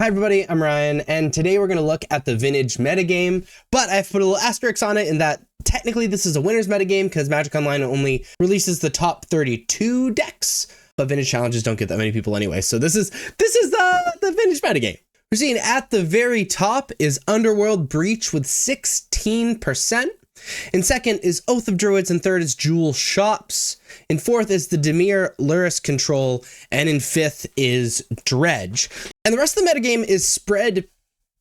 Hi everybody, I'm Ryan, and today we're going to look at the Vintage metagame, but I've put a little asterisk on it in that technically this is a winner's metagame because Magic Online only releases the top 32 decks, but Vintage challenges don't get that many people anyway, so this is the Vintage metagame. We're seeing at the very top is Underworld Breach with 16%. In second is Oath of Druids, in third is Jewel Shops, in fourth is the Dimir Lurrus Control, and in fifth is Dredge. And the rest of the metagame is spread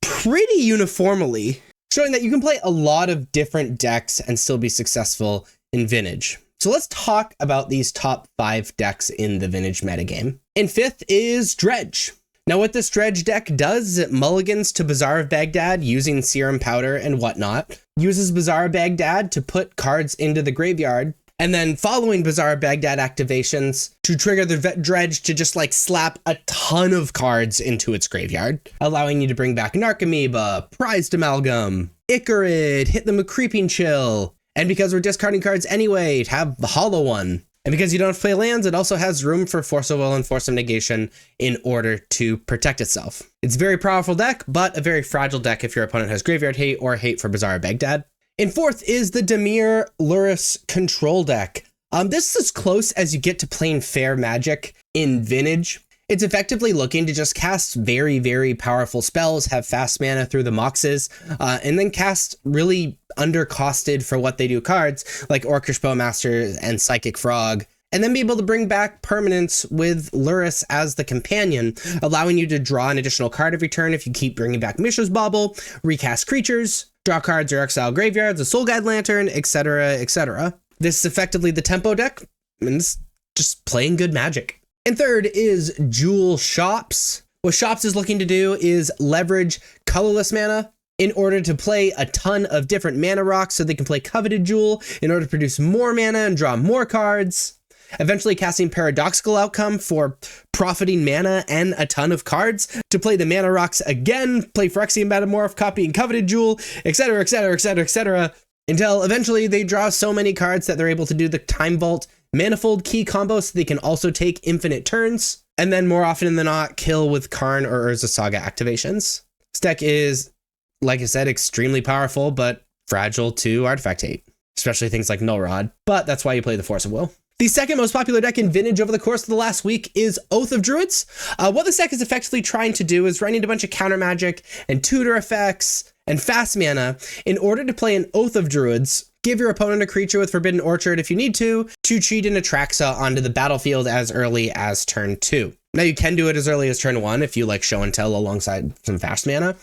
pretty uniformly, showing that you can play a lot of different decks and still be successful in Vintage. So let's talk about these top 5 decks in the Vintage metagame. In fifth is Dredge. Now what this Dredge deck does is it mulligans to Bazaar of Baghdad using Serum Powder and whatnot, uses Bazaar of Baghdad to put cards into the graveyard, and then following Bazaar of Baghdad activations to trigger the Dredge to just like slap a ton of cards into its graveyard, allowing you to bring back Narcomoeba, Prized Amalgam, Icarid, hit them with Creeping Chill, and because we're discarding cards anyway, have the Hollow One. And because you don't have to play lands, it also has room for Force of Will and Force of Negation in order to protect itself. It's a very powerful deck, but a very fragile deck if your opponent has Graveyard Hate or Hate for Bazaar of Baghdad. In fourth is the Dimir Lurrus Control deck. This is as close as you get to playing fair Magic in Vintage. It's effectively looking to just cast very, very powerful spells, have fast mana through the Moxes, and then cast really undercosted for what they do cards, like Orcish Bowmaster and Psychic Frog, and then be able to bring back permanents with Lurrus as the companion, allowing you to draw an additional card every turn if you keep bringing back Mishra's Bauble, recast creatures, draw cards or exile graveyards, a Soul Guide Lantern, etc., etc. This is effectively the tempo deck, and it's just playing good Magic. And third is Jewel Shops. What Shops is looking to do is leverage colorless mana in order to play a ton of different mana rocks so they can play Coveted Jewel in order to produce more mana and draw more cards, eventually casting Paradoxical Outcome for profiting mana and a ton of cards to play the mana rocks again, play Phyrexian Metamorph, copying Coveted Jewel, etc., etc., etc., etc., until eventually they draw so many cards that they're able to do the Time Vault Manifold Key combo so they can also take infinite turns, and then more often than not, kill with Karn or Urza Saga activations. This deck is, like I said, extremely powerful, but fragile to Artifact Hate, especially things like Null Rod, but that's why you play the Force of Will. The second most popular deck in Vintage over the course of the last week is Oath of Druids. What this deck is effectively trying to do is running a bunch of counter magic and tutor effects and fast mana in order to play an Oath of Druids. Give your opponent a creature with Forbidden Orchard if you need to cheat an Atraxa onto the battlefield as early as turn 2. Now you can do it as early as turn 1 if you like Show and Tell alongside some fast mana.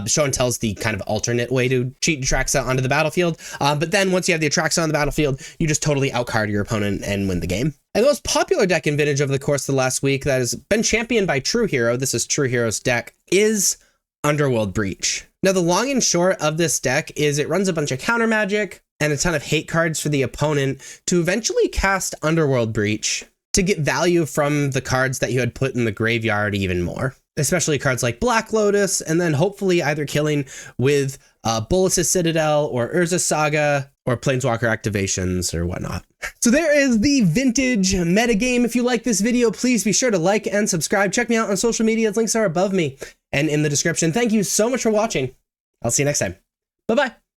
Show and Tell is the kind of alternate way to cheat Atraxa onto the battlefield. But then once you have the Atraxa on the battlefield, you just totally outcard your opponent and win the game. And the most popular deck in Vintage over the course of the last week that has been championed by True Hero, this is True Hero's deck, is Underworld Breach. Now the long and short of this deck is it runs a bunch of counter magic and a ton of hate cards for the opponent to eventually cast Underworld Breach to get value from the cards that you had put in the graveyard even more, especially cards like Black Lotus, and then hopefully either killing with Bolas's Citadel or Urza Saga or Planeswalker activations or whatnot. So there is the Vintage metagame. If you like this video, please be sure to like and subscribe. Check me out on social media. Links are above me and in the description. Thank you so much for watching. I'll see you next time. Bye-bye.